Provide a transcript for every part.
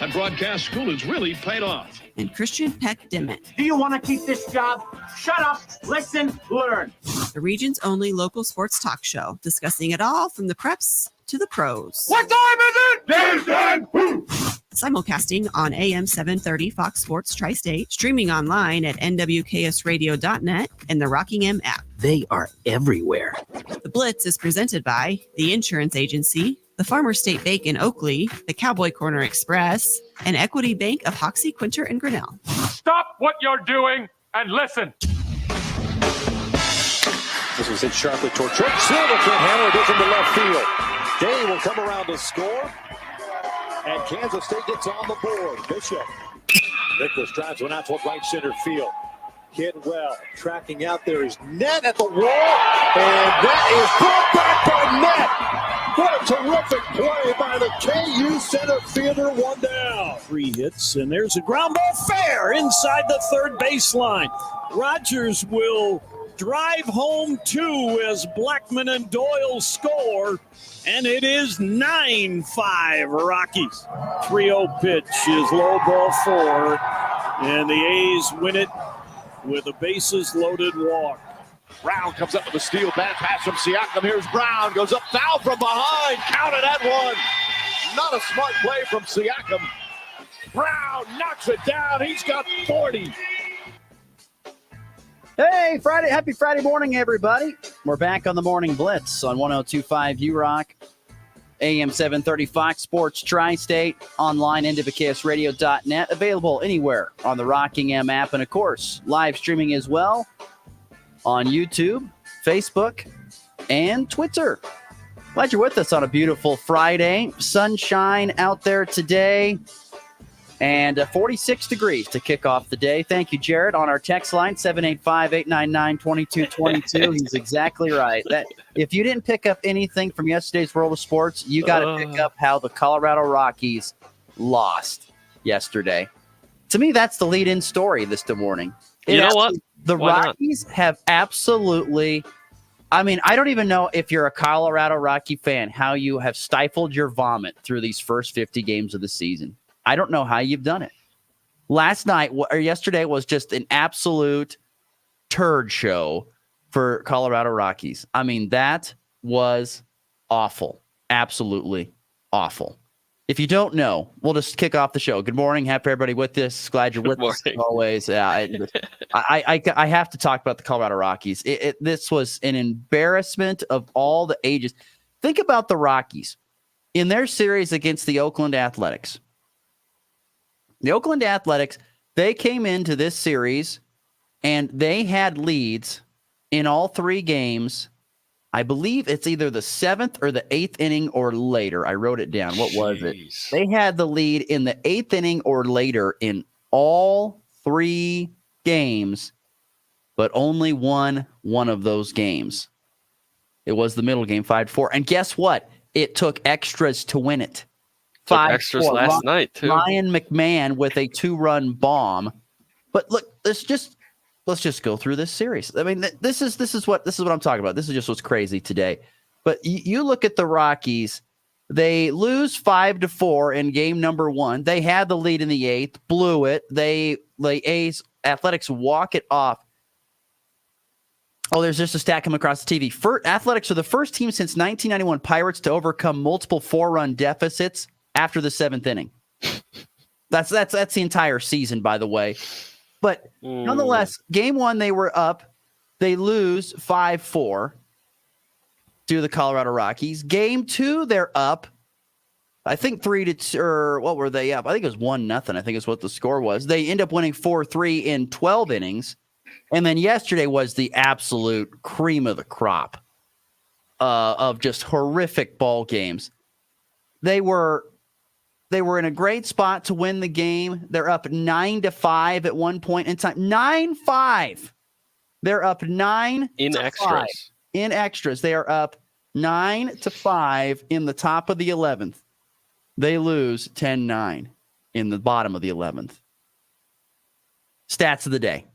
That broadcast school has really paid off. And Christian Peck-Dimit. Do you want to keep this job? Shut up, listen, learn. The region's only local sports talk show, discussing it all from the preps to the pros. What time is it? Game time! Simulcasting on AM 730 Fox Sports Tri-State, streaming online at nwksradio.net and the Rockingham app. They are everywhere. The Blitz is presented by the Insurance Agency, the Farmers State Bank in Oakley, the Cowboy Corner Express, and Equity Bank of Hoxie, Quinter, and Grinnell. Stop what you're doing and listen. This was hit sharply toward short. Silva can't handle it. Goes into left field. Day will come around to score. And Kansas State gets on the board. Bishop. Nicholas drives one out toward right center field. Kidwell tracking out there is net at the wall. And that is brought back by net. What a terrific play by the KU center fielder. One down. 3 hits, and there's a ground ball fair inside the third baseline. Rogers will drive home 2 as Blackman and Doyle score, and it is 9-5 Rockies. 3-0 pitch is low ball 4, and the A's win it with a bases loaded walk. Brown comes up with a steal, bad pass from Siakam. Here's Brown, goes up, foul from behind, counted at 1. Not a smart play from Siakam. Brown knocks it down. He's got 40. Hey, happy Friday morning, everybody. We're back on the Morning Blitz on 102.5 U-Rock, AM 730 Fox Sports Tri-State, online, nwksradio.net, available anywhere on the Rockingham app, and, of course, live streaming as well on YouTube, Facebook, and Twitter. Glad you're with us on a beautiful Friday. Sunshine out there today. And 46 degrees to kick off the day. Thank you, Jared, on our text line, 785-899-2222. He's exactly right. That if you didn't pick up anything from yesterday's World of Sports, you got to pick up how the Colorado Rockies lost yesterday. To me, that's the lead-in story this morning. You know what? The Rockies have absolutely – I mean, I don't even know if you're a Colorado Rocky fan, how you have stifled your vomit through these first 50 games of the season. I don't know how you've done it. Yesterday was just an absolute turd show for Colorado Rockies. I mean, that was awful. Absolutely awful. If you don't know, we'll just kick off the show. Good morning. Happy everybody with this. Glad you're with us as always. Yeah, I have to talk about the Colorado Rockies. This was an embarrassment of all the ages. Think about the Rockies in their series against the Oakland Athletics. The Oakland Athletics, they came into this series and they had leads in all 3 games. I believe it's either the 7th or the 8th inning or later. I wrote it down. What was it? They had the lead in the 8th inning or later in all 3 games, but only won one of those games. It was the middle game, 5-4. And guess what? It took extras to win it. Extras last night too. Ryan McMahon with a 2-run bomb. But look, let's just go through this series. I mean, this is what I'm talking about. This is just what's crazy today. But you look at the Rockies, they lose 5-4 in game number 1. They had the lead in the 8th, blew it. Athletics walk it off. Oh, there's just a stat coming across the TV. Athletics are the first team since 1991 Pirates to overcome multiple 4-run deficits after the 7th inning. That's the entire season, by the way. But nonetheless, game 1, they were up. They lose 5-4 to the Colorado Rockies. Game 2, they're up. I think 3-2, or what were they up? I think it was 1-0. I think is what the score was. They end up winning 4-3 in 12 innings. And then yesterday was the absolute cream of the crop of just horrific ball games. They were in a great spot to win the game. They're up 9-5 at one point in time. 9-5. They're up 9 in to extras. 5. In extras, they are up 9-5 in the top of the 11th. They lose 10-9 in the bottom of the 11th. Stats of the day.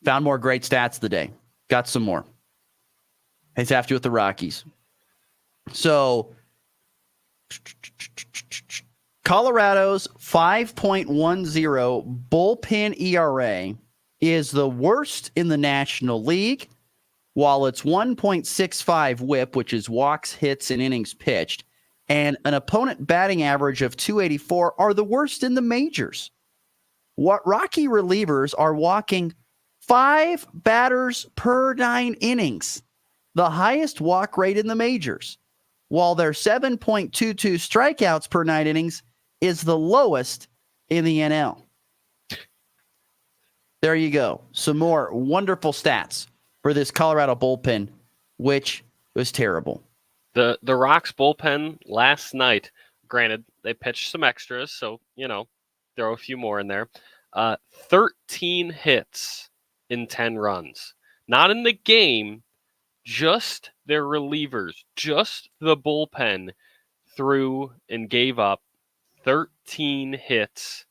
Found more great stats of the day. Got some more. It's after with the Rockies. So Colorado's 5.10 bullpen ERA is the worst in the National League, while its 1.65 WHIP, which is walks, hits, and innings pitched, and an opponent batting average of 284 are the worst in the majors. What Rocky relievers are walking 5 batters per 9 innings, the highest walk rate in the majors, while their 7.22 strikeouts per 9 innings is the lowest in the NL. There you go. Some more wonderful stats for this Colorado bullpen, which was terrible. The Rocks bullpen last night, granted, they pitched some extras, so, throw a few more in there. 13 hits in 10 runs. Not in the game, just their relievers, just the bullpen threw and gave up 13 hits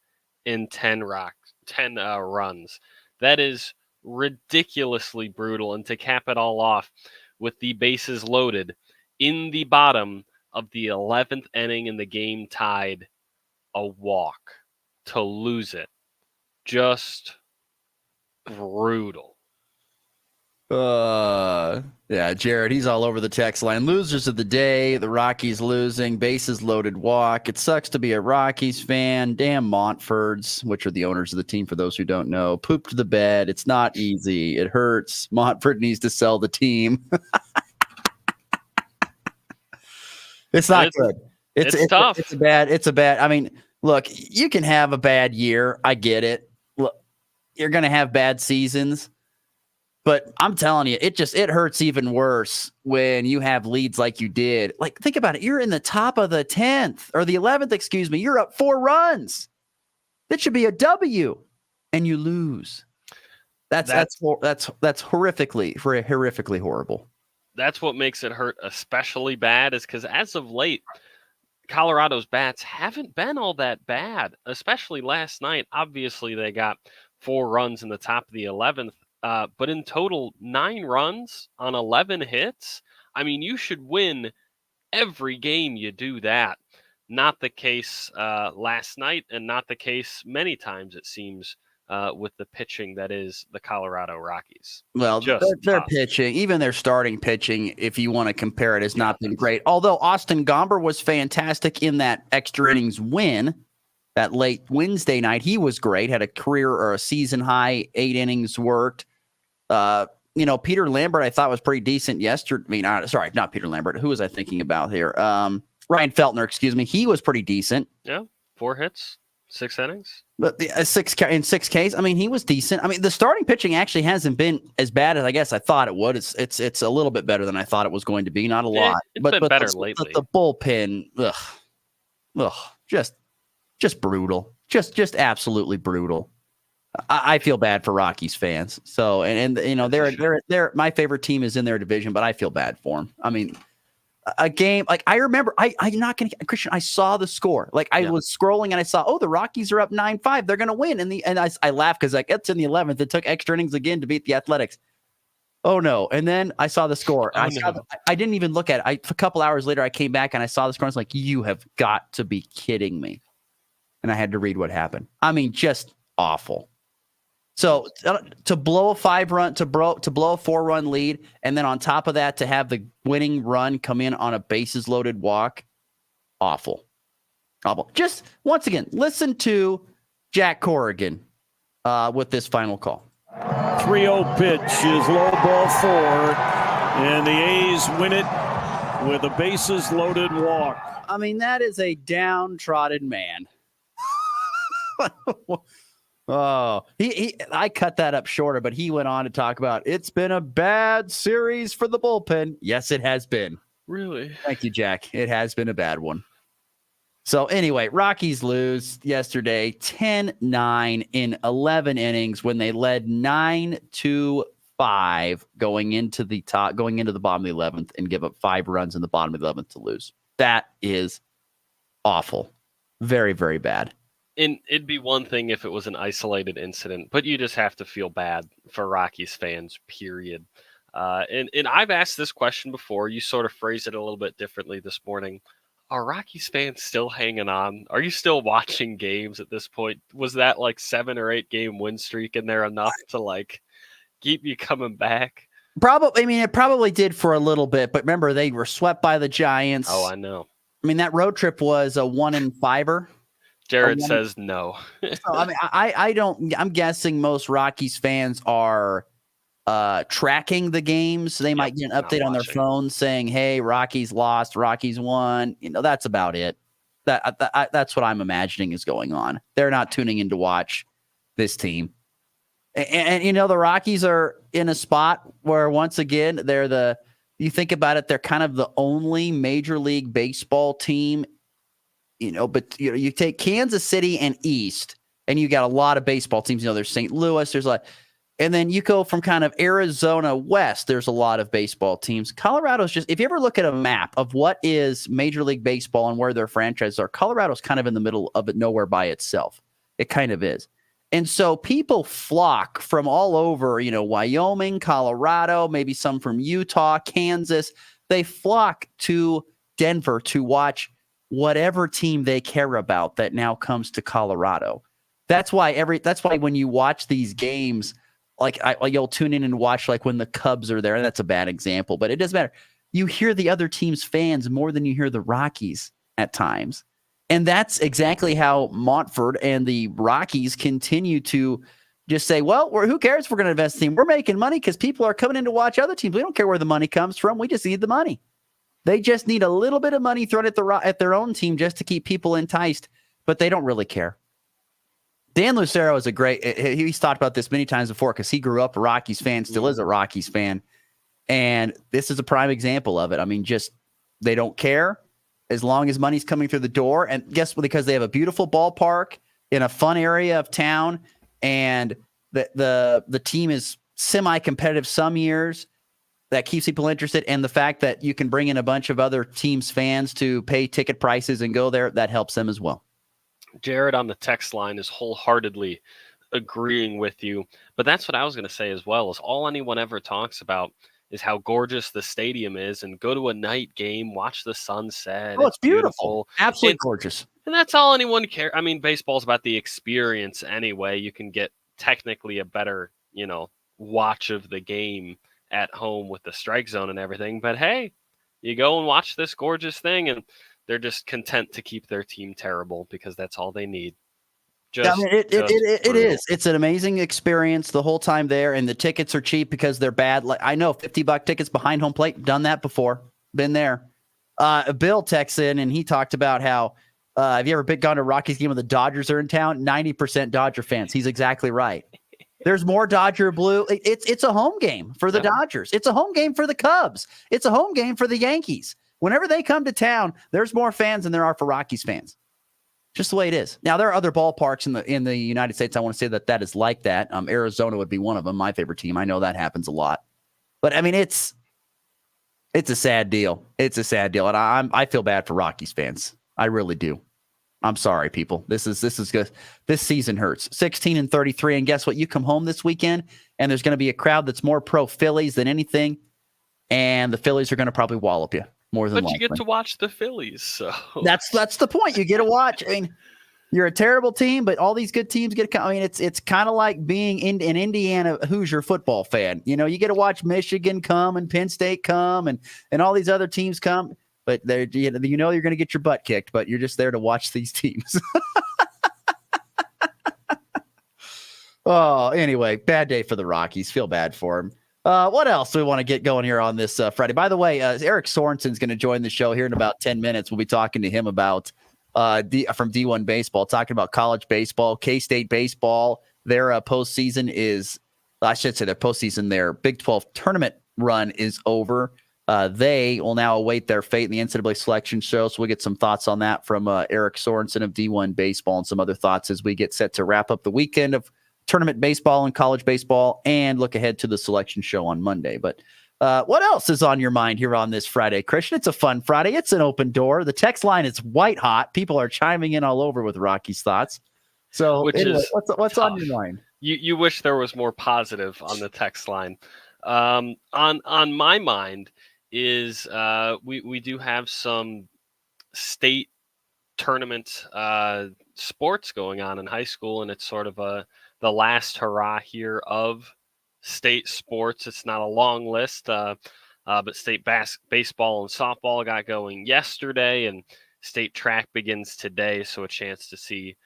in 10 runs. That is ridiculously brutal. And to cap it all off with the bases loaded in the bottom of the 11th inning in the game tied, a walk to lose it. Just brutal. Yeah, Jared, he's all over the text line. Losers of the day, the Rockies losing, bases loaded walk. It sucks to be a Rockies fan. Damn Montfords, which are the owners of the team, for those who don't know. Pooped the bed. It's not easy. It hurts. Montford needs to sell the team. It's not good. It's tough. It's a bad. I mean, look, you can have a bad year. I get it. Look, you're going to have bad seasons. But I'm telling you, it hurts even worse when you have leads like you did. Like, think about it. You're in the top of the 10th or the 11th, excuse me. You're up 4 runs. That should be a W, and you lose. That's horrifically horrible. That's what makes it hurt especially bad, is because as of late, Colorado's bats haven't been all that bad, especially last night. Obviously, they got 4 runs in the top of the 11th. But in total, 9 runs on 11 hits. I mean, you should win every game you do that. Not the case last night, and not the case many times, it seems, with the pitching that is the Colorado Rockies. Well, their pitching, even their starting pitching, if you want to compare it, has not been great. Although Austin Gomber was fantastic in that extra innings win. That late Wednesday night, he was great, had a career or a season high 8 innings worked. Peter Lambert, I thought was pretty decent yesterday. Sorry, not Peter Lambert. Who was I thinking about here? Ryan Feltner, excuse me. He was pretty decent. Yeah, 4 hits, 6 innings. But in 6 Ks, I mean, he was decent. I mean, the starting pitching actually hasn't been as bad as I guess I thought it would. It's a little bit better than I thought it was going to be. Not a lot, but been better lately. The bullpen, just brutal. Just absolutely brutal. I feel bad for Rockies fans. So, and they're my favorite team is in their division, but I feel bad for them. I mean, a game like I remember, I'm not going to, Christian, I saw the score. Like I was scrolling and I saw, the Rockies are up 9-5. They're going to win. And I laughed because it's in the 11th. It took extra innings again to beat the Athletics. Oh no. And then I saw the score. I didn't even look at it. A couple hours later, I came back and I saw the score. I was like, you have got to be kidding me. And I had to read what happened. I mean, just awful. So to blow a 5-run, to blow a 4-run lead, and then on top of that, to have the winning run come in on a bases loaded walk, awful. Just once again, listen to Jack Corrigan with this final call. 3-0 pitch is low ball 4, and the A's win it with a bases loaded walk. I mean, that is a downtrodden man. I cut that up shorter, but he went on to talk about it's been a bad series for the bullpen. Yes, it has been. Really? Thank you, Jack. It has been a bad one. So anyway, Rockies lose yesterday 10-9 in 11 innings when they led 9-5 going into the bottom of the 11th and give up 5 runs in the bottom of the 11th to lose. That is awful. Very, very bad. And it'd be one thing if it was an isolated incident, but you just have to feel bad for Rockies fans, period. And I've asked this question before. You sort of phrased it a little bit differently this morning. Are Rockies fans still hanging on? Are you still watching games at this point? Was that like 7 or 8 game win streak in there enough to like keep you coming back? Probably. I mean, it probably did for a little bit, but remember they were swept by the Giants. Oh, I know. I mean, that road trip was a 1-5er. Jared says no. So, I mean, I don't. I'm guessing most Rockies fans are tracking the games. They might get an update on their phone saying, "Hey, Rockies lost, Rockies won." That's about it. That's what I'm imagining is going on. They're not tuning in to watch this team. And the Rockies are in a spot where once again you think about it, they're kind of the only Major League Baseball team. But you take Kansas City and East, and you got a lot of baseball teams. There's St. Louis, there's a lot. And then you go from kind of Arizona west, there's a lot of baseball teams. Colorado's just, if you ever look at a map of what is Major League Baseball and where their franchises are, Colorado's kind of in the middle of it, nowhere by itself. It kind of is. And so people flock from all over, Wyoming, Colorado, maybe some from Utah, Kansas. They flock to Denver to watch whatever team they care about that now comes to Colorado. That's why when you watch these games, you'll tune in and watch like when the Cubs are there, and that's a bad example, but it doesn't matter. You hear the other team's fans more than you hear the Rockies at times. And that's exactly how Montford and the Rockies continue to just say, well, who cares if we're going to invest in the team? We're making money because people are coming in to watch other teams. We don't care where the money comes from. We just need the money. They just need a little bit of money thrown at their own team just to keep people enticed, but they don't really care. Dan Lucero is he's talked about this many times before because he grew up a Rockies fan, still is a Rockies fan. And this is a prime example of it. I mean, just they don't care as long as money's coming through the door. And guess what? Because they have a beautiful ballpark in a fun area of town, and the team is semi-competitive some years. That keeps people interested, and the fact that you can bring in a bunch of other teams' fans to pay ticket prices and go there, that helps them as well. Jared on the text line is wholeheartedly agreeing with you, but that's what I was going to say as well, is all anyone ever talks about is how gorgeous the stadium is, and go to a night game, watch the sunset. Oh, it's beautiful. Absolutely gorgeous. And that's all anyone cares. I mean, baseball's about the experience anyway. You can get technically a better, watch of the game at home with the strike zone and everything. But hey, you go and watch this gorgeous thing, and they're just content to keep their team terrible because that's all they need. It is. It's an amazing experience the whole time there, and the tickets are cheap because they're bad. Like I know $50 tickets behind home plate. Done that before. Been there. Bill texts in, and he talked about how have you ever gone to a Rockies game when the Dodgers are in town? 90% Dodger fans. He's exactly right. There's more Dodger blue. It's a home game for the Dodgers. It's a home game for the Cubs. It's a home game for the Yankees. Whenever they come to town, there's more fans than there are for Rockies fans. Just the way it is. Now, there are other ballparks in the United States. I want to say that is like that. Arizona would be one of them, my favorite team. I know that happens a lot. But, I mean, it's a sad deal. It's a sad deal. And I feel bad for Rockies fans. I really do. I'm sorry, people. This is good. This season hurts. 16-33, and guess what? You come home this weekend, and there's going to be a crowd that's more pro Phillies than anything, and the Phillies are going to probably wallop you more than likely. But you get to watch the Phillies, so that's the point. You get to watch. I mean, you're a terrible team, but all these good teams get. I mean, it's kind of like being an Indiana Hoosier football fan. You get to watch Michigan come and Penn State come and all these other teams come. But you're going to get your butt kicked, but you're just there to watch these teams. Oh, anyway, bad day for the Rockies. Feel bad for them. What else do we want to get going here on this Friday? By the way, Eric Sorensen's going to join the show here in about 10 minutes. We'll be talking to him about from D1 Baseball, talking about college baseball, K-State baseball. Their postseason is, I should say their postseason, their Big 12 tournament run is over. They will now await their fate in the NCAA selection show. So we'll get some thoughts on that from Eric Sorensen of D1 Baseball and some other thoughts as we get set to wrap up the weekend of tournament baseball and college baseball and look ahead to the selection show on Monday. But what else is on your mind here on this Friday, Christian? It's a fun Friday. It's an open door. The text line is white hot. People are chiming in all over with Rockies thoughts. So anyway, what's on your mind? You wish there was more positive on the text line. On my mind is we do have some state tournament sports going on in high school, and it's sort of the last hurrah here of state sports. It's not a long list, but state baseball and softball got going yesterday, and state track begins today, so a chance to see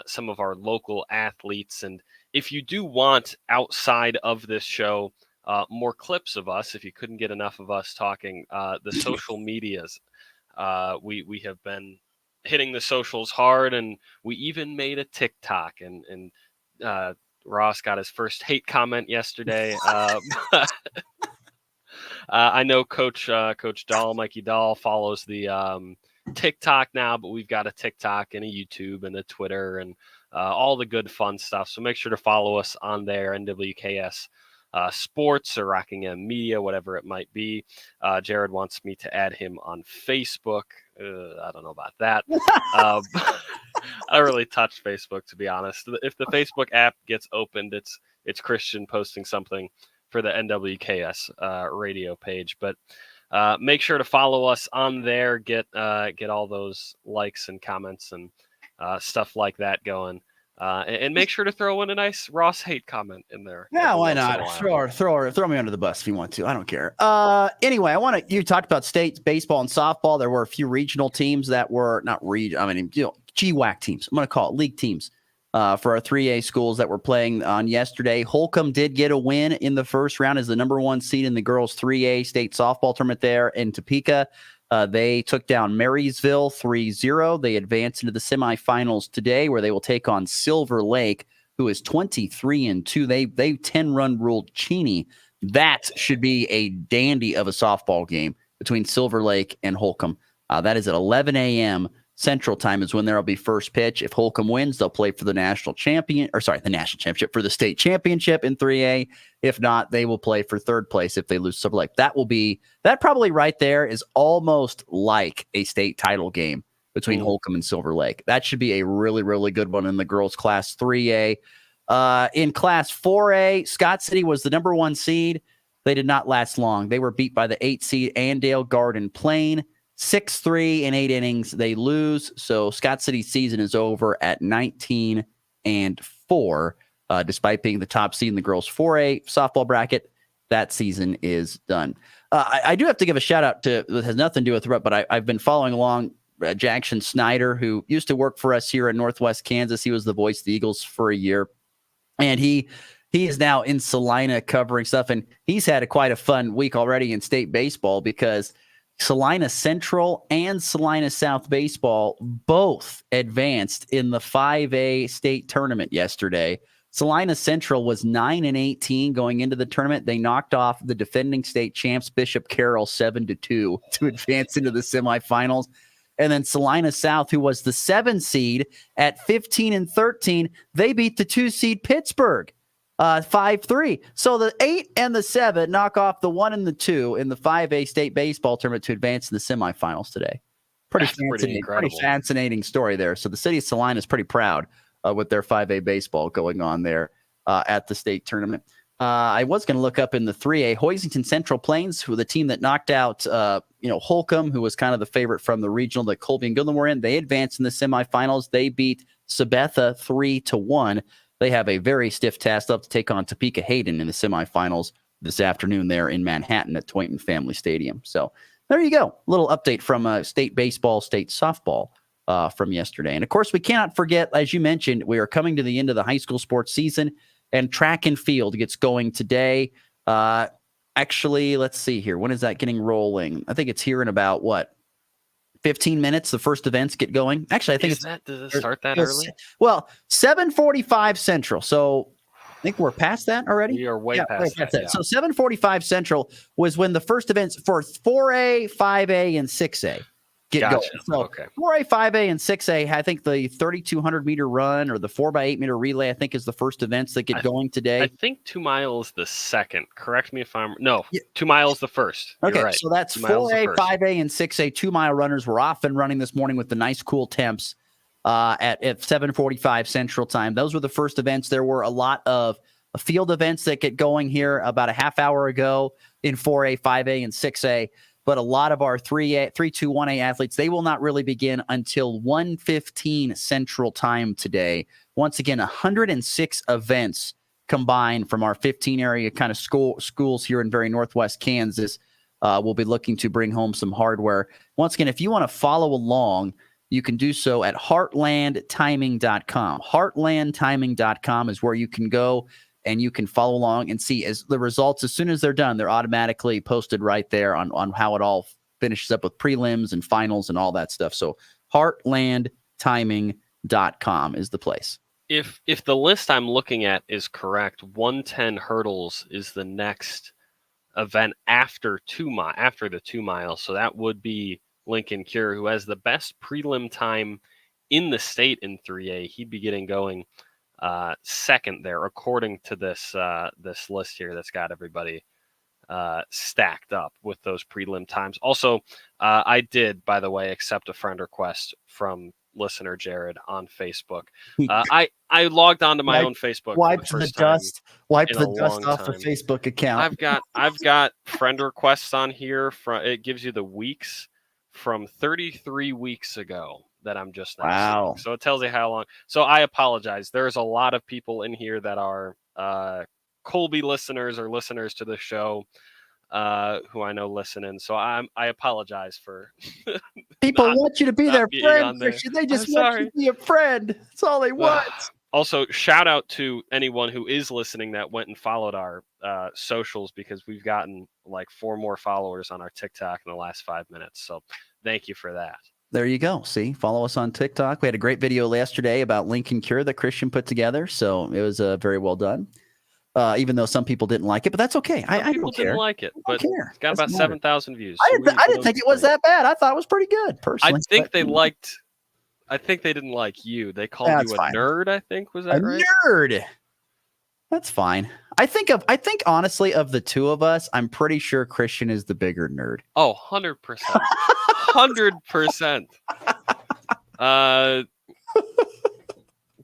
some of our local athletes. And if you do want, outside of this show, more clips of us, if you couldn't get enough of us talking, the social medias, we have been hitting the socials hard, and we even made a TikTok, and Ross got his first hate comment yesterday. I know Coach Dahl, Mikey Dahl, follows the TikTok now, but we've got a TikTok and a YouTube and a Twitter and all the good fun stuff. So make sure to follow us on there, NWKS Sports or Rockingham Media, whatever it might be. Jared wants me to add him on Facebook. I don't know about that. I don't really touch Facebook, to be honest. If the Facebook app gets opened, it's Christian posting something for the NWKS radio page. But make sure to follow us on there. Get all those likes and comments and stuff like that going. And make sure to throw in a nice Ross hate comment in there. Yeah, why not? Throw me under the bus if you want to. I don't care. Anyway, you talked about state baseball and softball. There were a few regional teams that were not GWAC teams. I'm going to call it league teams for our 3A schools that were playing on yesterday. Holcomb did get a win in the first round as the number 1 seed in the girls 3A state softball tournament there in Topeka. They took down Marysville 3-0. They advanced into the semifinals today, where they will take on Silver Lake, who is 23-2. They 10-run ruled Cheney. That should be a dandy of a softball game between Silver Lake and Holcomb. That is at 11 a.m. Central Time is when there will be first pitch. If Holcomb wins, they'll play for the national championship for the state championship in 3A. If not, they will play for third place if they lose Silver Lake. That probably right there is almost like a state title game between Holcomb and Silver Lake. That should be a really, really good one in the girls class 3A. In class 4A, Scott City was the number 1 seed. They did not last long. They were beat by the 8 seed Andale Garden Plain. 6-3 in 8 innings. They lose. So Scott City's season is over at 19-4, despite being the top seed in the girls 4A softball bracket. That season is done. I do have to give a shout out to, it has nothing to do with Rut, but I've been following along Jackson Snyder, who used to work for us here in Northwest Kansas. He was the voice of the Eagles for a year. And he is now in Salina covering stuff. And he's had quite a fun week already in state baseball, because Salina Central and Salina South baseball both advanced in the 5A state tournament yesterday. Salina Central was 9-18 going into the tournament. They knocked off the defending state champs Bishop Carroll 7-2 to advance into the semifinals. And then Salina South, who was the 7 seed at 15-13, they beat the 2 seed Pittsburgh 5-3. So the 8 and the 7 knock off the 1 and the 2 in the 5A state baseball tournament to advance in the semifinals today. Pretty fascinating story there. So the city of Salina is pretty proud with their 5A baseball going on there at the state tournament. I was going to look up in the 3A, Hoisington Central Plains, who the team that knocked out Holcomb, who was kind of the favorite from the regional that Colby and Goodland were in. They advanced in the semifinals. They beat Sabetha 3-1. They have a very stiff task. They'll have to take on Topeka Hayden in the semifinals this afternoon there in Manhattan at Toynton Family Stadium. So there you go. A little update from state baseball, state softball from yesterday. And of course, we cannot forget, as you mentioned, we are coming to the end of the high school sports season, and track and field gets going today. Actually, let's see here. When is that getting rolling? I think it's here in about 15 minutes. The first events get going. Actually, I think does it start that early? Well, 7:45 Central. So I think we're past that already. We are way past that. Yeah. So 7:45 Central was when the first events for 4A, 5A, and 6A get going. So 4A, 5A, and 6A, I think the 3,200 meter run or the 4x8 meter relay, I think, is the first events that get going today. I think 2 miles the second. Correct me if I'm 2 miles the first. You're okay, right. so that's 4A, 5A, and 6A 2-mile runners were off and running this morning with the nice cool temps at 7:45 Central Time. Those were the first events. There were a lot of field events that get going here about a half hour ago in 4A, 5A, and 6A. but a lot of our 3-2-1A athletes, they will not really begin until 1:15 Central Time today. Once again, 106 events combined from our 15 area kind of schools here in very northwest Kansas. We'll be looking to bring home some hardware. Once again, if you want to follow along, you can do so at heartlandtiming.com. Heartlandtiming.com is where you can go and you can follow along and see as the results. As soon as they're done, they're automatically posted right there on how it all finishes up with prelims and finals and all that stuff. So heartlandtiming.com is the place. If the list I'm looking at is correct, 110 hurdles is the next event after the 2 miles. So that would be Lincoln Cure, who has the best prelim time in the state in 3A. He'd be getting going second there, according to this list here that's got everybody stacked up with those prelim times. Also, I did, by the way, accept a friend request from listener Jared on Facebook. I logged onto my own Facebook. Wiped the dust off the Facebook account. I've got friend requests on here. It gives you the weeks from 33 weeks ago that I'm just now seeing. So it tells you how long. So I apologize. There's a lot of people in here that are Colby listeners or listeners to the show who I know listen in. So I apologize for people want you to be their friend, Christian. They just want you to be a friend. That's all they want. Also, shout out to anyone who is listening that went and followed our socials, because we've gotten like 4 more followers on our TikTok in the last 5 minutes. So thank you for that. There you go. See, follow us on TikTok. We had a great video yesterday about Lincoln Cure that Christian put together. So it was very well done. Even though some people didn't like it, but that's okay. I don't care. Didn't like it, but it's got about 7,000 views. I didn't think it was that bad. I thought it was pretty good, personally. I think they didn't like you. They called you a nerd, I think. Was that right? Nerd. That's fine. I think honestly, of the two of us, I'm pretty sure Christian is the bigger nerd. Oh, 100%. 100%.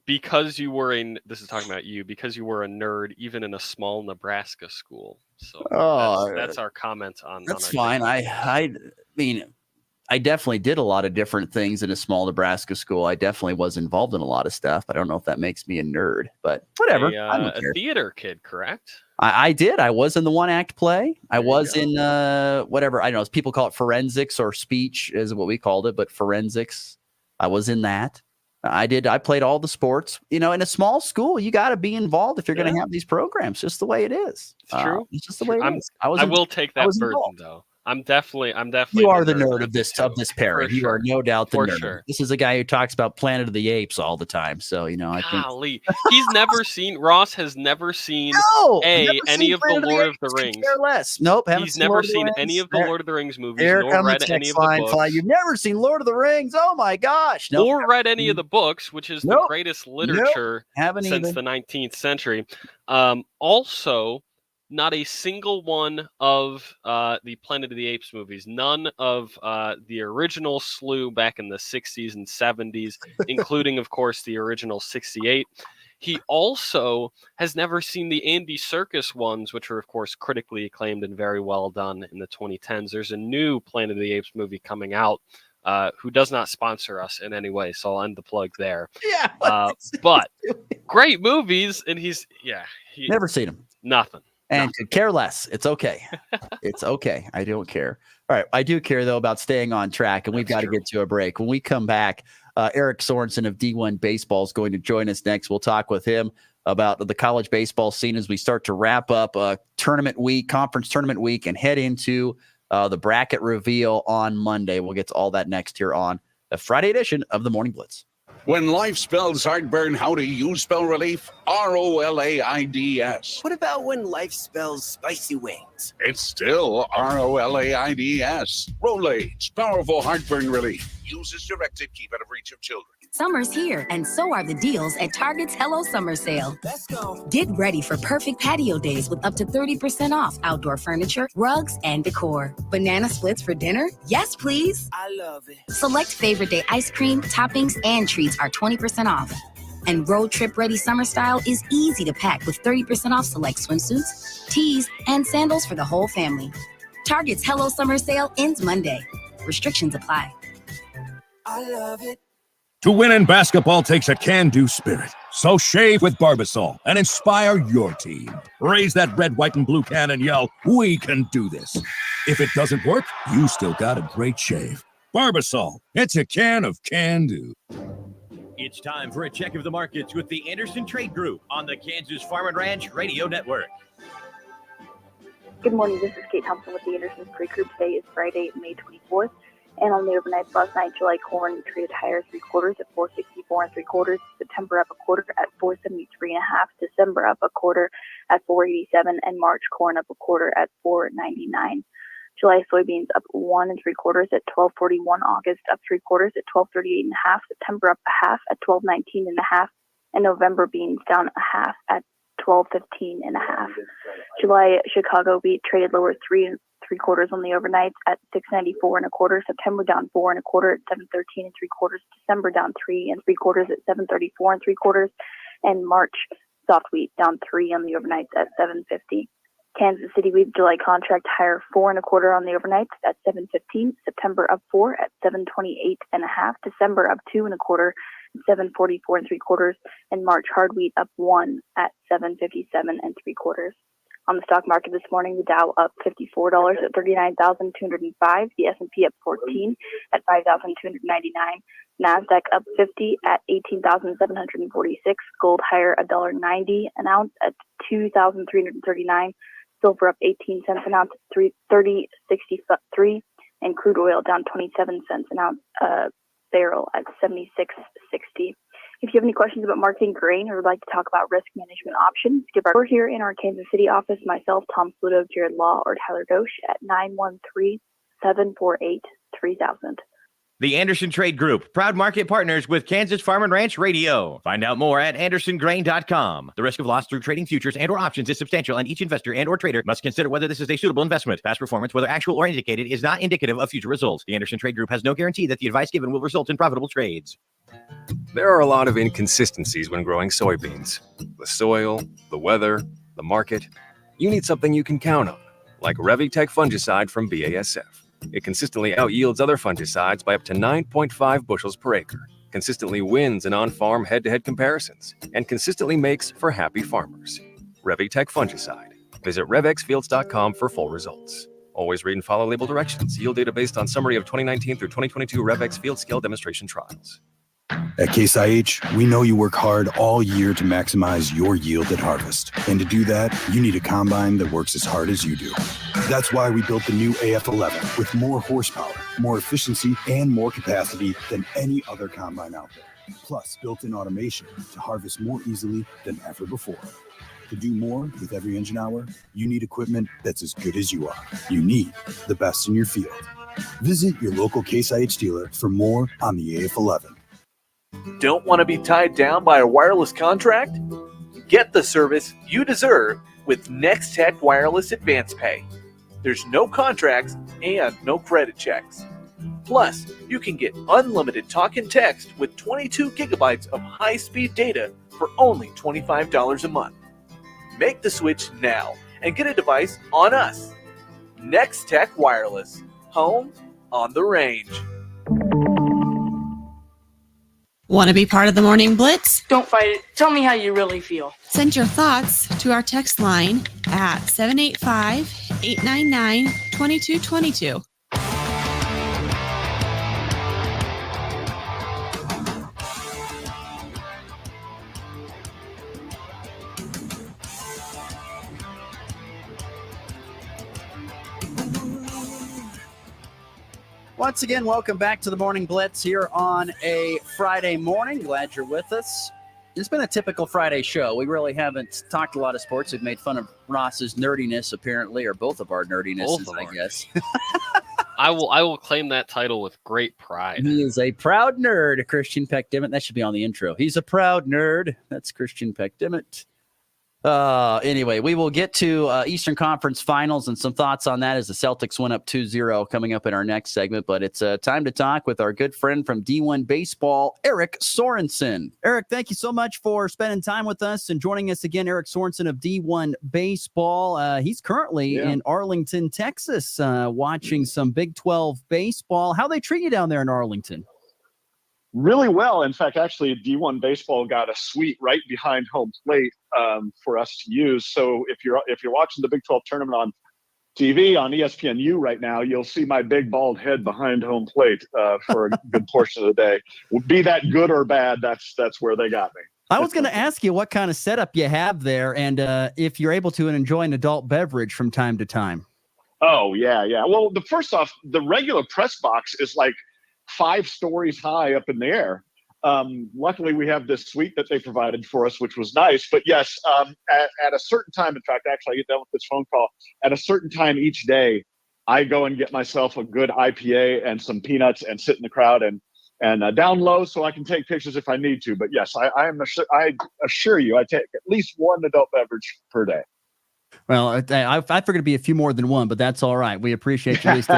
Because you were this is talking about you, because you were a nerd even in a small Nebraska school. So that's our comment on that's fine. I mean, I definitely did a lot of different things in a small Nebraska school. I definitely was involved in a lot of stuff. I don't know if that makes me a nerd, but whatever. A theater kid, correct? I did. I was in the one-act play. I was in whatever. I don't know. People call it forensics or speech is what we called it, but forensics. I was in that. I did. I played all the sports. In a small school, you got to be involved if you're going to have these programs. Just the way it is. It's true. It's just the way it is. I will take that burden, though. I'm definitely. You are the nerd of this pair. You are no doubt the nerd. Sure. This is a guy who talks about Planet of the Apes all the time. So I think he's never seen. Ross has never seen any of the Lord of the Rings. Care less. Nope. He's never seen any of the Lord of the Rings movies. Nor read any of the books. You've never seen Lord of the Rings. Oh my gosh. Nope. Or read any of the books, which is the greatest literature since the 19th century. Also, not a single one of the Planet of the Apes movies, none of the original slew back in the 60s and 70s, including, of course, the original 68. He also has never seen the Andy Serkis ones, which are, of course, critically acclaimed and very well done in the 2010s. There's a new Planet of the Apes movie coming out who does not sponsor us in any way, so I'll end the plug there. Yeah, but great movies, and he's never seen them. Nothing. And could care less. It's okay. It's okay. I don't care. All right. I do care, though, about staying on track, and we've got to get to a break. When we come back, Eric Sorensen of D1 Baseball is going to join us next. We'll talk with him about the college baseball scene as we start to wrap up tournament week, conference tournament week, and head into the bracket reveal on Monday. We'll get to all that next here on the Friday edition of the Morning Blitz. When life spells heartburn, how do you spell relief? ROLAIDS. What about when life spells spicy wings? It's still ROLAIDS. Rolaids, powerful heartburn relief. Use as directed, keep out of reach of children. Summer's here, and so are the deals at Target's Hello Summer Sale. Let's go. Get ready for perfect patio days with up to 30% off outdoor furniture, rugs, and decor. Banana splits for dinner? Yes, please. I love it. Select favorite day ice cream, toppings, and treats are 20% off. And road trip ready summer style is easy to pack with 30% off select swimsuits, tees, and sandals for the whole family. Target's Hello Summer Sale ends Monday. Restrictions apply. I love it. To win in basketball takes a can-do spirit. So shave with Barbasol and inspire your team. Raise that red, white, and blue can and yell, "We can do this." If it doesn't work, you still got a great shave. Barbasol, it's a can of can-do. It's time for a check of the markets with the Anderson Trade Group on the Kansas Farm and Ranch Radio Network. Good morning, this is Kate Thompson with the Anderson Trade Group. Today is Friday, May 24th. And on the overnights last night, July corn traded higher 3/4 at 464 3/4. September up 1/4 at 473 1/2. December up 1/4 at 487, and March corn up 1/4 at 499. July soybeans up 1 3/4 at 1241. August up 3/4 at 1238 1/2. September up 1/2 at 1219 1/2, and November beans down 1/2 at 1215 1/2. July Chicago wheat traded lower 3 3/4 on the overnights at 694 1/4. September down 4 1/4 at 713 3/4. December down 3 3/4 at 734 3/4, and March soft wheat down 3 on the overnights at 750. Kansas City wheat July contract higher 4 1/4 on the overnights at 715. September up 4 at 728 1/2. December up 2 1/4 at 744 3/4, and March hard wheat up 1 at 757 3/4. On the stock market this morning, the Dow up $54 at 39,205. The S&P up 14 at 5,299. NASDAQ up 50 at 18,746. Gold higher $1.90 an ounce at 2,339. Silver up 18 cents an ounce at 30.63. And crude oil down 27 cents an ounce barrel at 76.60. If you have any questions about marketing grain or would like to talk about risk management options, we're here in our Kansas City office, myself, Tom Pluto, Jared Law, or Tyler Dosch at 913-748-3000. The Anderson Trade Group, proud market partners with Kansas Farm and Ranch Radio. Find out more at andersongrain.com. The risk of loss through trading futures and or options is substantial, and each investor and or trader must consider whether this is a suitable investment. Past performance, whether actual or indicated, is not indicative of future results. The Anderson Trade Group has no guarantee that the advice given will result in profitable trades. There are a lot of inconsistencies when growing soybeans. The soil, the weather, the market. You need something you can count on, like Revitech fungicide from BASF. It consistently outyields other fungicides by up to 9.5 bushels per acre, consistently wins in on-farm head-to-head comparisons, and consistently makes for happy farmers. Revitech fungicide. Visit revxfields.com for full results. Always read and follow label directions. Yield data based on summary of 2019 through 2022 RevX field scale demonstration trials. At Case IH, we know you work hard all year to maximize your yield at harvest. And to do that, you need a combine that works as hard as you do. That's why we built the new AF11 with more horsepower, more efficiency, and more capacity than any other combine out there. Plus, built-in automation to harvest more easily than ever before. To do more with every engine hour, you need equipment that's as good as you are. You need the best in your field. Visit your local Case IH dealer for more on the AF11. Don't want to be tied down by a wireless contract? Get the service you deserve with NextTech Wireless Advance Pay. There's no contracts and no credit checks. Plus, you can get unlimited talk and text with 22 gigabytes of high-speed data for only $25 a month. Make the switch now and get a device on us. NextTech Wireless. Home on the range. Want to be part of the Morning Blitz? Don't fight it. Tell me how you really feel. Send your thoughts to our text line at 785-899-2222. Once again, welcome back to the Morning Blitz here on a Friday morning. Glad you're with us. It's been a typical Friday show. We really haven't talked a lot of sports. We've made fun of Ross's nerdiness, apparently, or both of our nerdinesses, I guess. I will claim that title with great pride. He is a proud nerd, Christian Peck-Dimit. That should be on the intro. He's a proud nerd. That's Christian Peck-Dimit. Anyway, we will get to Eastern Conference Finals and some thoughts on that as the Celtics went up 2-0 coming up in our next segment. But it's time to talk with our good friend from D1 Baseball, Eric Sorensen. Eric, thank you so much for spending time with us and joining us again. Eric Sorensen of D1 Baseball. He's currently in Arlington, Texas, watching some Big 12 baseball. How they treat you down there in Arlington? Really well. In fact, actually, D1 Baseball got a suite right behind home plate for us to use. So if you're watching the Big 12 tournament on TV on ESPNU right now, you'll see my big bald head behind home plate for a good portion of the day. Be that good or bad, that's where they got me. I was going to ask you what kind of setup you have there, and if you're able to enjoy an adult beverage from time to time. Oh yeah. Well, first off, the regular press box is like 5 stories high up in the air. Luckily, we have this suite that they provided for us, which was nice. But yes, at a certain time, in fact, actually, I get done with this phone call. At a certain time each day, I go and get myself a good IPA and some peanuts and sit in the crowd and down low so I can take pictures if I need to. But yes, I assure you, I take at least one adult beverage per day. Well, I figured it'd be a few more than one, but that's all right. We appreciate you at least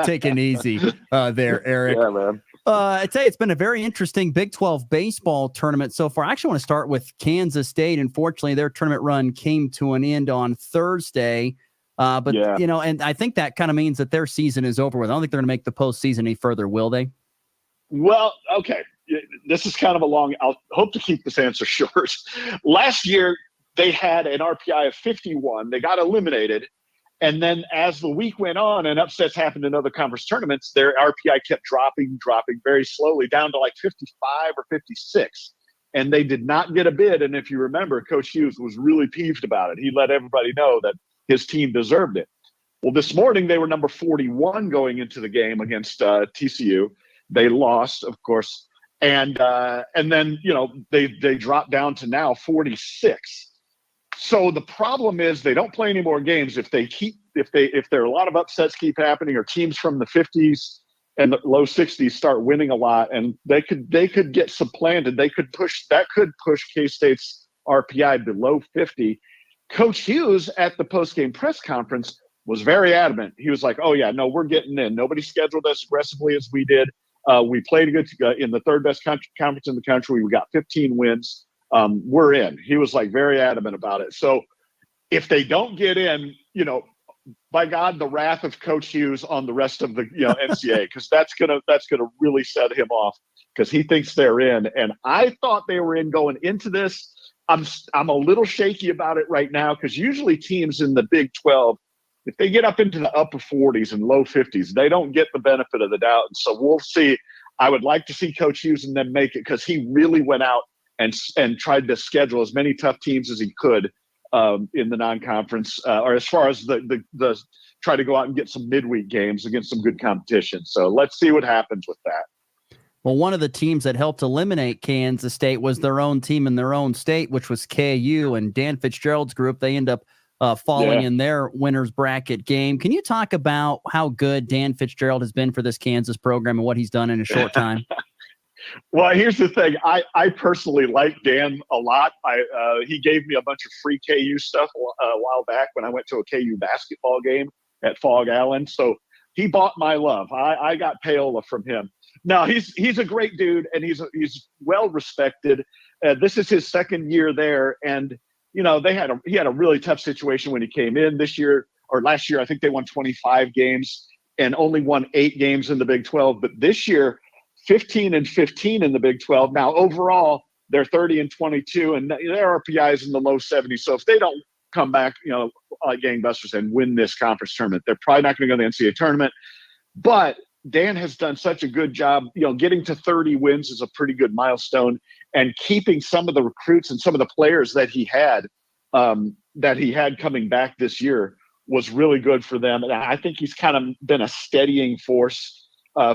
taking it easy there, Eric. Yeah, man. I'd say it's been a very interesting Big 12 baseball tournament so far. I actually want to start with Kansas State. Unfortunately, their tournament run came to an end on Thursday. And I think that kind of means that their season is over with. I don't think they're going to make the postseason any further, will they? Well, okay. This is kind of I'll hope to keep this answer short. Last year, they had an RPI of 51. They got eliminated. And then as the week went on and upsets happened in other conference tournaments, their RPI kept dropping very slowly down to like 55 or 56. And they did not get a bid. And if you remember, Coach Hughes was really peeved about it. He let everybody know that his team deserved it. Well, this morning they were number 41 going into the game against TCU. They lost, of course. And then, they dropped down to now 46. So the problem is they don't play any more games if there are a lot of upsets keep happening or teams from the 50s and the low 60s start winning a lot, and they could get supplanted. That could push K-State's RPI below 50. Coach Hughes at the post-game press conference was very adamant. He was like, "Oh yeah, no, we're getting in. Nobody scheduled us aggressively as we did. We played good in the third best conference in the country. We got 15 wins. We're in." He was like very adamant about it. So if they don't get in, by God, the wrath of Coach Hughes on the rest of the NCAA, because that's gonna really set him off because he thinks they're in. And I thought they were in going into this. I'm a little shaky about it right now because usually teams in the Big 12, if they get up into the upper 40s and low 50s, they don't get the benefit of the doubt. And so we'll see. I would like to see Coach Hughes and them make it because he really went out and tried to schedule as many tough teams as he could in the non-conference, or as far as the try to go out and get some midweek games against some good competition. So let's see what happens with that. Well, one of the teams that helped eliminate Kansas State was their own team in their own state, which was KU, and Dan Fitzgerald's group. They end up falling in their winner's bracket game. Can you talk about how good Dan Fitzgerald has been for this Kansas program and what he's done in a short time? Well, here's the thing. I personally like Dan a lot. He gave me a bunch of free KU stuff a while back when I went to a KU basketball game at Fog Allen. So he bought my love. I got payola from him. No, he's a great dude, and he's well respected. This is his second year there, and he had a really tough situation when he came in this year or last year. I think they won 25 games and only won 8 games in the Big 12. But this year, 15-15 in the Big 12. Now, overall, they're 30-22, and their RPI is in the low 70s. So if they don't come back, like gangbusters and win this conference tournament, they're probably not going to go to the NCAA tournament. But Dan has done such a good job. Getting to 30 wins is a pretty good milestone, and keeping some of the recruits and some of the players that he had coming back this year was really good for them. And I think he's kind of been a steadying force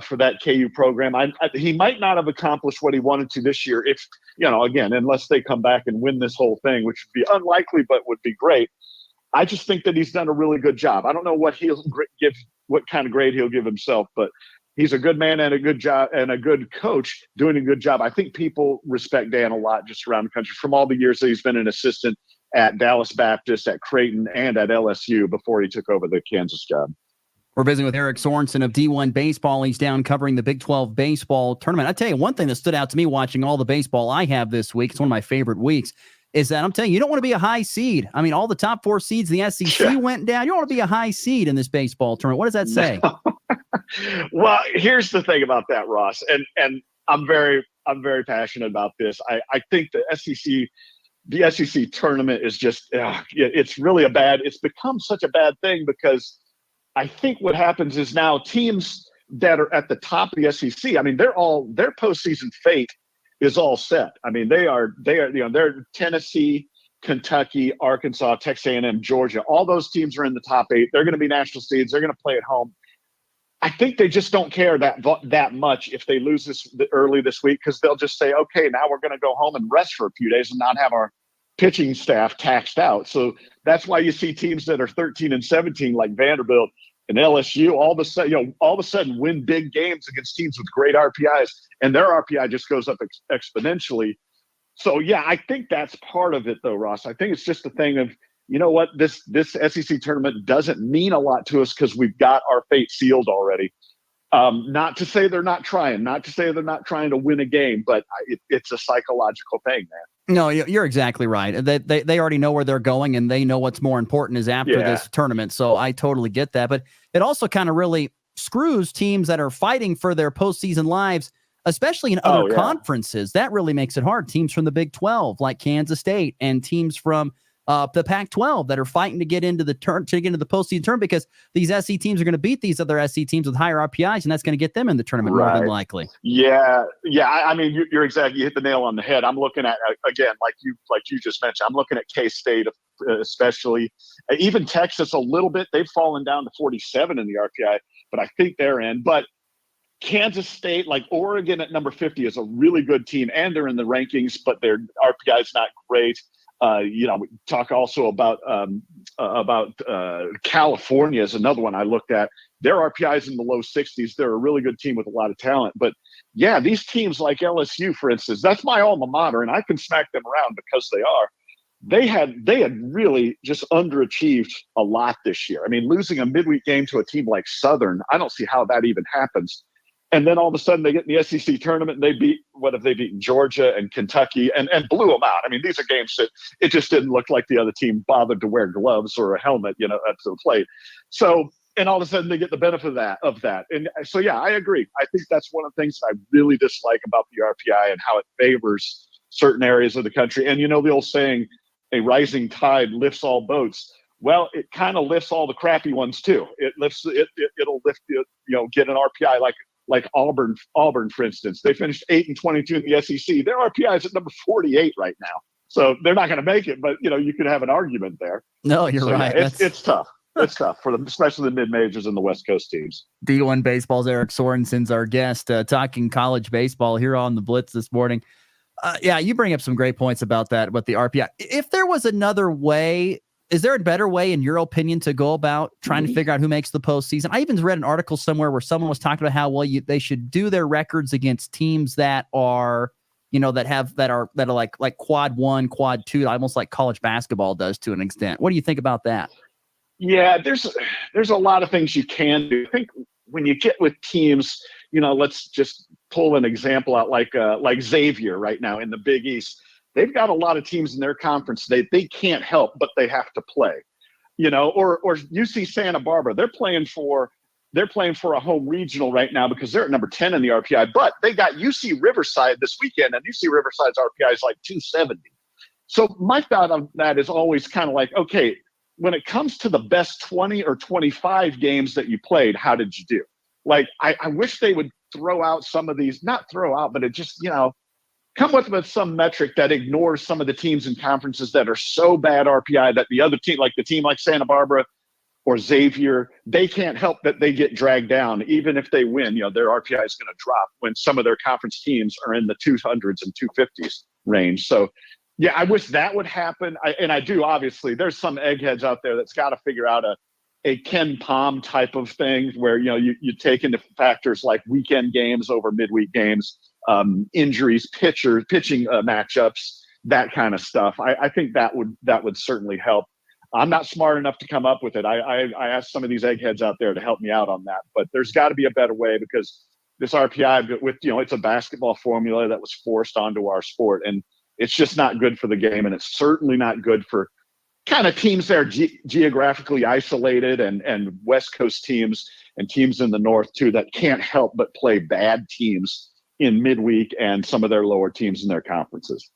for that KU program. He might not have accomplished what he wanted to this year if, again, unless they come back and win this whole thing, which would be unlikely, but would be great. I just think that he's done a really good job. I don't know what kind of grade he'll give himself, but he's a good man and a good job and a good coach doing a good job. I think people respect Dan a lot just around the country from all the years that he's been an assistant at Dallas Baptist, at Creighton, and at LSU before he took over the Kansas job. We're visiting with Eric Sorensen of D1 Baseball. He's down covering the Big 12 baseball tournament. I tell you, one thing that stood out to me watching all the baseball I have this week, it's one of my favorite weeks, is that I'm telling you, you don't want to be a high seed. I mean, all the top 4 seeds in the SEC went down. You don't want to be a high seed in this baseball tournament. What does that say? Well, here's the thing about that, Ross, and I'm very passionate about this. I think the SEC tournament is just it's really it's become such a bad thing, because I think what happens is now teams that are at the top of the SEC, I mean, their postseason fate is all set. I mean, they're Tennessee, Kentucky, Arkansas, Texas A&M, Georgia. All those teams are in the top 8. They're going to be national seeds. They're going to play at home. I think they just don't care that much if they lose this early this week, because they'll just say, okay, now we're going to go home and rest for a few days and not have our pitching staff taxed out. So that's why you see teams that are 13 and 17 like Vanderbilt and LSU all of a sudden win big games against teams with great RPIs, and their RPI just goes up exponentially. So yeah, I think that's part of it though, Ross. I think it's just a thing of, you know what, this SEC tournament doesn't mean a lot to us because we've got our fate sealed already. Not to say they're not trying, to win a game, but it's a psychological thing, man. No, you're exactly right. They already know where they're going, and they know what's more important is after this tournament. So I totally get that. But it also kind of really screws teams that are fighting for their postseason lives, especially in other conferences. That really makes it hard. Teams from the Big 12, like Kansas State, and teams from the Pac-12 that are fighting to get into the postseason tournament, because these SC teams are going to beat these other SC teams with higher RPIs, and that's going to get them in the tournament more than likely. Yeah. I mean, you're exactly, you hit the nail on the head. I'm looking at, again, like you just mentioned, I'm looking at K-State especially, even Texas a little bit. They've fallen down to 47 in the RPI, but I think they're in. But Kansas State, like Oregon at number 50, is a really good team, and they're in the rankings, but their RPI is not great. We talk also about California is another one I looked at. Their RPI is in the low 60s. They're a really good team with a lot of talent. But yeah, these teams like LSU, for instance, that's my alma mater, and I can smack them around because they are. They had really just underachieved a lot this year. I mean, losing a midweek game to a team like Southern, I don't see how that even happens. And then all of a sudden they get in the SEC tournament and what have they beaten? Georgia and Kentucky and blew them out. I mean, these are games that it just didn't look like the other team bothered to wear gloves or a helmet, up to the plate. So, and all of a sudden they get the benefit of that. And so, yeah, I agree. I think that's one of the things I really dislike about the RPI and how it favors certain areas of the country. And the old saying, a rising tide lifts all boats. Well, it kind of lifts all the crappy ones too. It'll lift, get an RPI like Auburn, for instance. They finished 8-22 in the SEC. Their RPI is at number 48 right now. So they're not going to make it, but you could have an argument there. No, you're right. Yeah, it's tough. It's tough for them, especially the mid-majors and the West Coast teams. D1 Baseball's Eric Sorensen's our guest, talking college baseball here on the Blitz this morning. You bring up some great points about that, about the RPI. If there was another way, is there a better way, in your opinion, to go about trying to figure out who makes the postseason? I even read an article somewhere where someone was talking about how they should do their records against teams that are, that are like quad 1, quad 2, almost like college basketball does to an extent. What do you think about that? Yeah, there's a lot of things you can do. I think when you get with teams, let's just pull an example out like Xavier right now in the Big East. They've got a lot of teams in their conference they can't help, but they have to play, or UC Santa Barbara. They're playing for a home regional right now because they're at number 10 in the RPI, but they got UC Riverside this weekend, and UC Riverside's RPI is like 270. So my thought on that is always kind of like, okay, when it comes to the best 20 or 25 games that you played, how did you do? Like, I wish they would throw out some of these, not throw out, but it just, come with some metric that ignores some of the teams and conferences that are so bad RPI that the other team, like the team like Santa Barbara or Xavier, they can't help that they get dragged down. Even if they win, their RPI is going to drop when some of their conference teams are in the 200s and 250s range. So, yeah, I wish that would happen. I do, obviously. There's some eggheads out there that's got to figure out a Ken Palm type of thing where, you take into factors like weekend games over midweek games, injuries, pitching matchups, that kind of stuff. I think that would certainly help. I'm not smart enough to come up with it. I asked some of these eggheads out there to help me out on that, but there's got to be a better way, because this RPI with, it's a basketball formula that was forced onto our sport, and it's just not good for the game. And it's certainly not good for kind of teams that are geographically isolated, and West Coast teams and teams in the North too, that can't help but play bad teams in midweek and some of their lower teams in their conferences.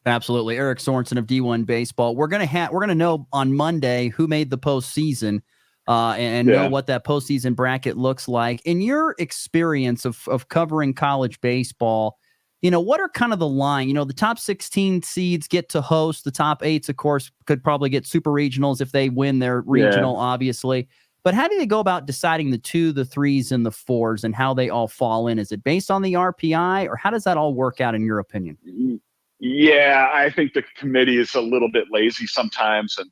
Absolutely. Eric Sorensen of D1 Baseball. We're gonna know on Monday who made the postseason, and know what that postseason bracket looks like. In your experience of covering college baseball, what are kind of the line? The top 16 seeds get to host. The top 8s, of course, could probably get super regionals if they win their regional, obviously. But how do they go about deciding the 2, the 3s, and the 4s, and how they all fall in? Is it based on the RPI, or how does that all work out in your opinion? Yeah, I think the committee is a little bit lazy sometimes, and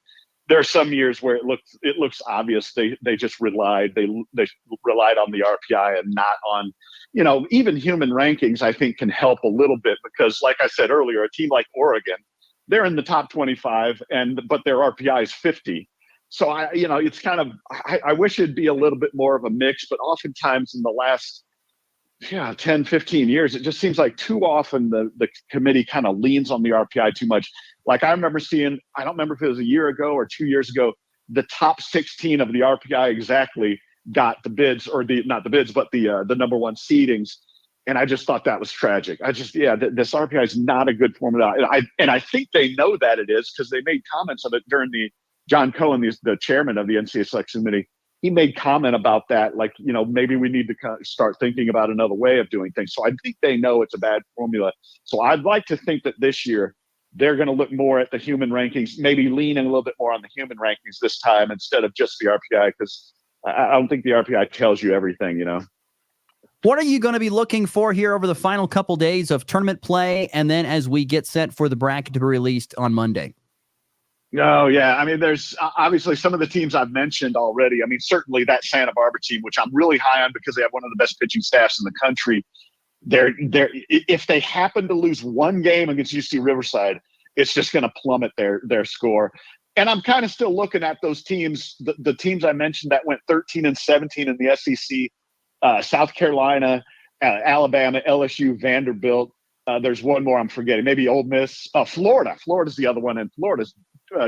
there are some years where it looks obvious. They just relied on the RPI and not on, even human rankings. I think can help a little bit, because, like I said earlier, a team like Oregon, they're in the top 25, but their RPI is 50. So it's kind of, I wish it'd be a little bit more of a mix, but oftentimes in the last 10, 15 years, it just seems like too often the committee kind of leans on the RPI too much. Like I remember seeing, I don't remember if it was a year ago or 2 years ago, the top 16 of the RPI exactly got the bids, or not the bids, but the number one seedings. And I just thought that was tragic. This RPI is not a good formula. And I think they know that it is, because they made comments of it during John Cohen, the chairman of the NCAA selection committee. He made comment about that, like, maybe we need to start thinking about another way of doing things. So I think they know it's a bad formula. So I'd like to think that this year they're going to look more at the human rankings, maybe leaning a little bit more on the human rankings this time instead of just the RPI, because I don't think the RPI tells you everything, What are you going to be looking for here over the final couple days of tournament play, and then as we get set for the bracket to be released on Monday? No, yeah. I mean, there's obviously some of the teams I've mentioned already. I mean, certainly that Santa Barbara team, which I'm really high on because they have one of the best pitching staffs in the country. If they happen to lose one game against UC Riverside, it's just going to plummet their score. And I'm kind of still looking at those teams, the teams I mentioned that went 13-17 in the SEC, South Carolina, Alabama, LSU, Vanderbilt. There's one more I'm forgetting, maybe Ole Miss. Florida. Florida's the other one, and Florida's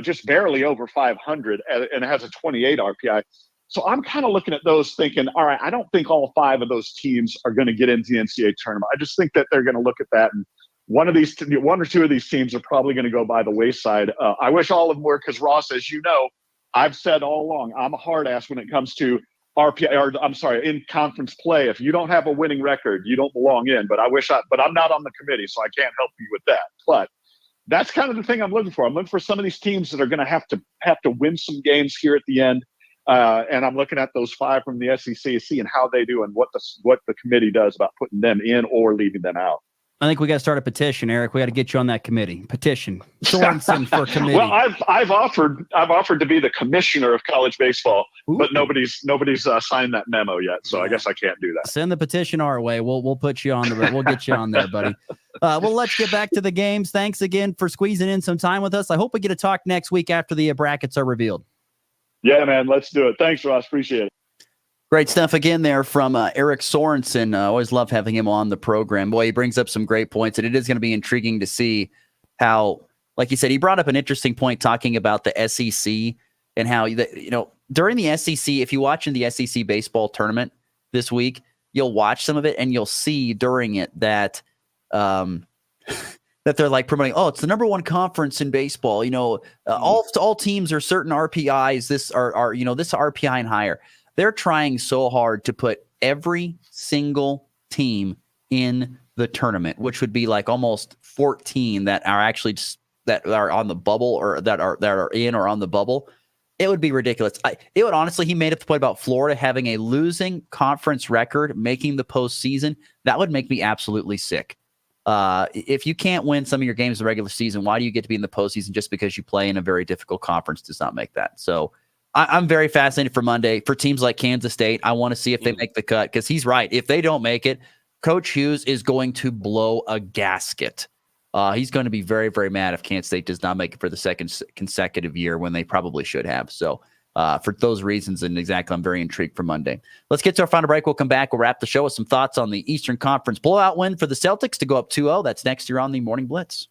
just barely over 500 and it has a 28 RPI. So I'm kind of looking at those thinking, all right, I don't think all 5 of those teams are going to get into the NCAA tournament. I just think that they're going to look at that, and one or two of these teams are probably going to go by the wayside. I wish all of them were, because Ross, as you know, I've said all along, I'm a hard ass when it comes to in conference play. If you don't have a winning record, you don't belong in. But I'm not on the committee, so I can't help you with that. But that's kind of the thing I'm looking for. I'm looking for some of these teams that are going to have to win some games here at the end. And I'm looking at those 5 from the SEC, seeing how they do and what the committee does about putting them in or leaving them out. I think we got to start a petition, Eric. We got to get you on that committee. Petition Sorensen for committee. Well, I've offered to be the commissioner of college baseball, but nobody's signed that memo yet. So I guess I can't do that. Send the petition our way. We'll put you on we'll get you on there, buddy. Well, let's get back to the games. Thanks again for squeezing in some time with us. I hope we get to talk next week after the brackets are revealed. Yeah, man. Let's do it. Thanks, Ross. Appreciate it. Great stuff again there from Eric Sorensen. Always love having him on the program. Boy, he brings up some great points, and it is going to be intriguing to see how, like you said, he brought up an interesting point talking about the SEC and how, during the SEC, if you watch in the SEC baseball tournament this week, you'll watch some of it and you'll see during it that that they're like promoting, it's the number one conference in baseball. All teams are certain RPIs. This are this RPI and higher. They're trying so hard to put every single team in the tournament, which would be like almost 14 that are actually that are on the bubble or that are in or on the bubble. It would be ridiculous. It would honestly, he made up the point about Florida having a losing conference record, making the postseason. That would make me absolutely sick. If you can't win some of your games in the regular season, why do you get to be in the postseason just because you play in a very difficult conference? Does not make that. So I'm very fascinated for Monday. For teams like Kansas State, I want to see if they make the cut, because he's right. If they don't make it, Coach Hughes is going to blow a gasket. He's going to be very, very mad if Kansas State does not make it for the second consecutive year when they probably should have. So for those reasons, and exactly, I'm very intrigued for Monday. Let's get to our final break. We'll come back. We'll wrap the show with some thoughts on the Eastern Conference blowout win for the Celtics to go up 2-0. That's next year on the Morning Blitz.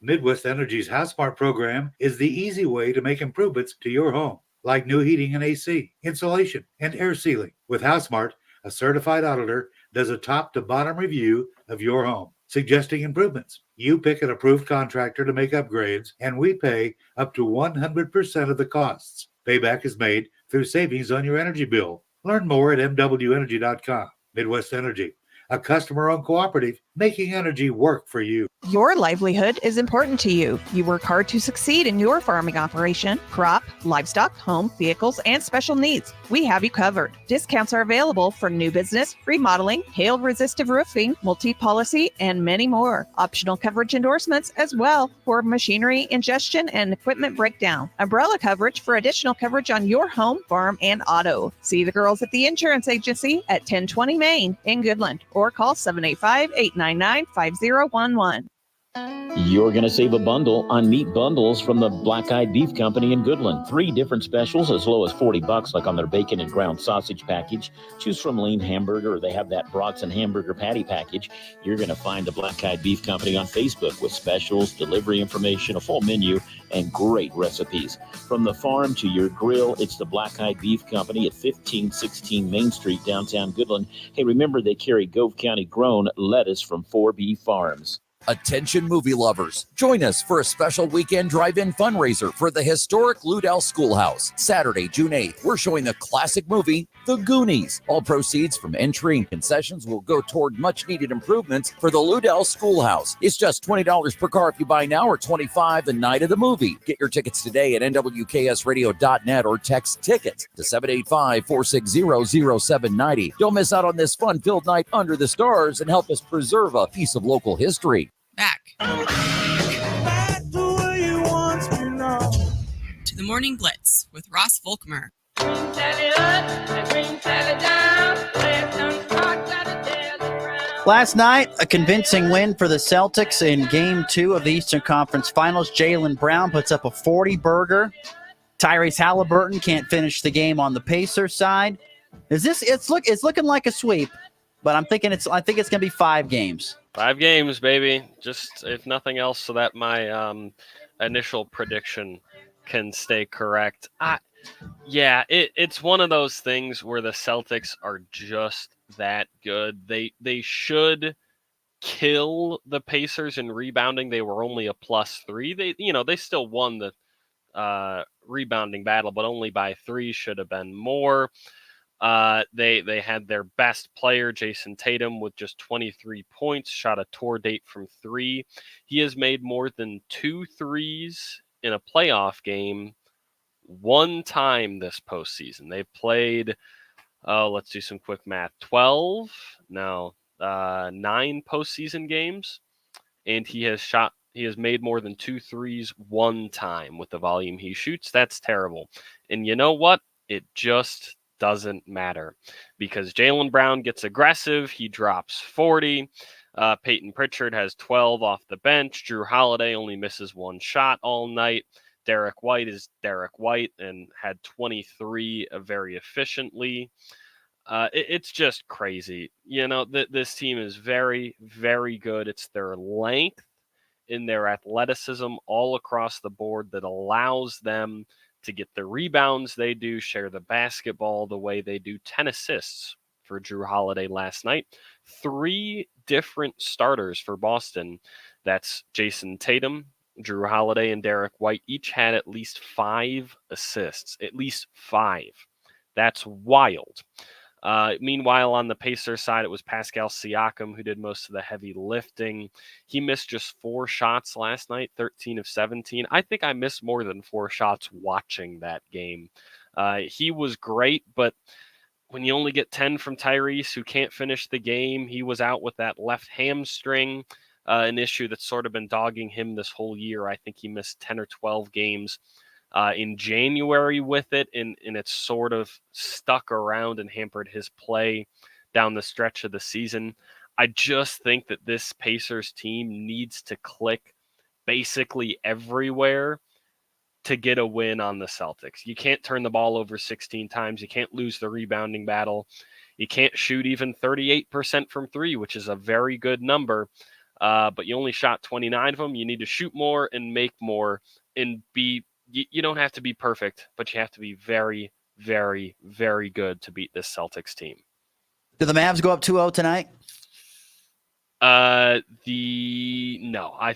Midwest Energy's HouseSmart program is the easy way to make improvements to your home, like new heating and AC, insulation, and air sealing. With HouseSmart, a certified auditor does a top-to-bottom review of your home, suggesting improvements. You pick an approved contractor to make upgrades, and we pay up to 100% of the costs. Payback is made through savings on your energy bill. Learn more at mwenergy.com. Midwest Energy, a customer-owned cooperative making energy work for you. Your livelihood is important to you. You work hard to succeed in your farming operation, crop, livestock, home, vehicles, and special needs. We have you covered. Discounts are available for new business, remodeling, hail-resistive roofing, multi-policy, and many more. Optional coverage endorsements as well for machinery ingestion and equipment breakdown. Umbrella coverage for additional coverage on your home, farm, and auto. See the girls at the insurance agency at 1020 Main in Goodland or call 785-899-5011. You're going to save a bundle on meat bundles from the Black Eyed Beef Company in Goodland. 3 different specials as low as $40, like on their bacon and ground sausage package. Choose from lean hamburger, or they have that Bronson hamburger patty package. You're going to find the Black Eyed Beef Company on Facebook with specials, delivery information, a full menu, and great recipes. From the farm to your grill, it's the Black Eyed Beef Company at 1516 Main Street, downtown Goodland. Hey, remember they carry Gove County grown lettuce from 4B Farms. Attention movie lovers. Join us for a special weekend drive-in fundraiser for the historic Ludell Schoolhouse. Saturday, June 8th, we're showing the classic movie, The Goonies. All proceeds from entry and concessions will go toward much-needed improvements for the Ludell Schoolhouse. It's just $20 per car if you buy now, or $25 the night of the movie. Get your tickets today at nwksradio.net or text TICKETS to 785-460-0790. Don't miss out on this fun-filled night under the stars and help us preserve a piece of local history. Back to the Morning Blitz with Ross Volkmer. Last night, a convincing win for the Celtics in Game 2 of the Eastern Conference Finals. Jaylen Brown puts up a 40-burger. Tyrese Halliburton can't finish the game on the Pacers side. It's looking like a sweep, but I think it's going to be 5 games. 5 games, baby. Just if nothing else, so that my initial prediction can stay correct. It's one of those things where the Celtics are just that good. They should kill the Pacers in rebounding. They were only a +3. They still won the rebounding battle, but only by 3. Should have been more. They had their best player, Jason Tatum, with just 23 points, shot a tour date from 3. He has made more than 2 threes in a playoff game 1 time this postseason. They've played, let's do some quick math, 9 postseason games, and he has made more than 2 threes 1 time with the volume he shoots. That's terrible. And you know what? It just doesn't matter, because Jaylen Brown gets aggressive. He drops 40. Peyton Pritchard has 12 off the bench. Drew Holiday only misses 1 shot all night. Derek White is Derek White and had 23 very efficiently. It's just crazy. This team is very, very good. It's their length in their athleticism all across the board that allows them to get the rebounds they do, share the basketball the way they do. 10 assists for Drew Holiday last night. 3 different starters for Boston. That's Jason Tatum, Drew Holiday, and Derek White. Each had at least 5 assists. At least 5. That's wild. Meanwhile, on the Pacers side, it was Pascal Siakam who did most of the heavy lifting. He missed just 4 shots last night, 13 of 17. I think I missed more than 4 shots watching that game. He was great, but when you only get 10 from Tyrese, who can't finish the game, he was out with that left hamstring, an issue that's sort of been dogging him this whole year. I think he missed 10 or 12 games in January with it, and it's sort of stuck around and hampered his play down the stretch of the season. I just think that this Pacers team needs to click basically everywhere to get a win on the Celtics. You can't turn the ball over 16 times. You can't lose the rebounding battle. You can't shoot even 38% from three, which is a very good number. But you only shot 29 of them. You need to shoot more and make more and you don't have to be perfect, but you have to be very, very, very good to beat this Celtics team. Do the Mavs go up 2-0 tonight? I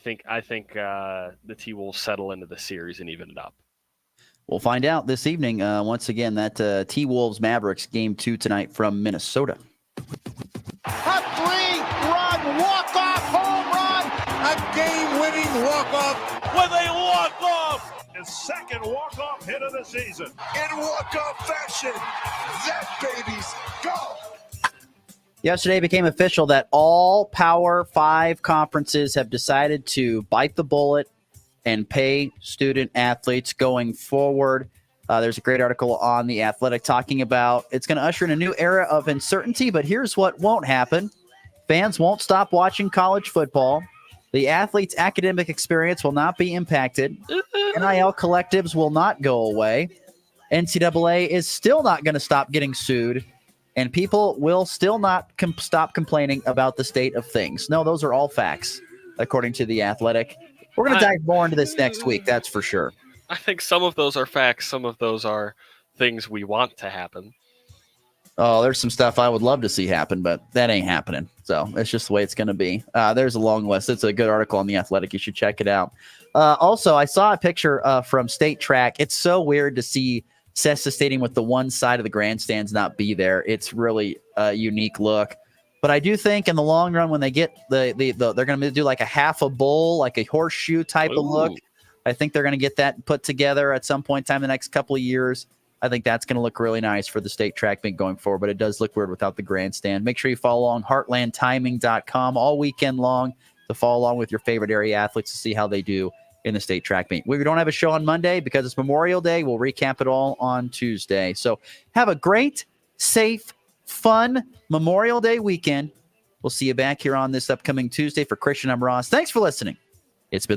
think the T-Wolves settle into the series and even it up. We'll find out this evening. Once again, that T-Wolves Mavericks game 2 tonight from Minnesota. A 3-run walk-off home run. A game-winning walk-off with a walk-off. His second walk-off hit of the season. In walk-off fashion, that baby's gone. Yesterday it became official that all Power 5 conferences have decided to bite the bullet and pay student athletes going forward. There's a great article on The Athletic talking about it's going to usher in a new era of uncertainty, but here's what won't happen. Fans won't stop watching college football. The athletes' academic experience will not be impacted. NIL collectives will not go away. NCAA is still not going to stop getting sued. And people will still not stop complaining about the state of things. No, those are all facts, according to The Athletic. We're going to dive more into this next week, that's for sure. I think some of those are facts. Some of those are things we want to happen. Oh, there's some stuff I would love to see happen, but that ain't happening. So it's just the way it's going to be. There's a long list. It's a good article on The Athletic. You should check it out. Also, I saw a picture from State Track. It's so weird to see Cessa Stadium with the one side of the grandstands not be there. It's really a unique look. But I do think in the long run, when they get they're going to do like a half a bowl, like a horseshoe type of look. I think they're going to get that put together at some point in time in the next couple of years. I think that's going to look really nice for the State Track meet going forward, but it does look weird without the grandstand. Make sure you follow along heartlandtiming.com all weekend long to follow along with your favorite area athletes to see how they do in the State Track meet. We don't have a show on Monday because it's Memorial Day. We'll recap it all on Tuesday. So have a great, safe, fun Memorial Day weekend. We'll see you back here on this upcoming Tuesday. For Christian, I'm Ross. Thanks for listening. It's been the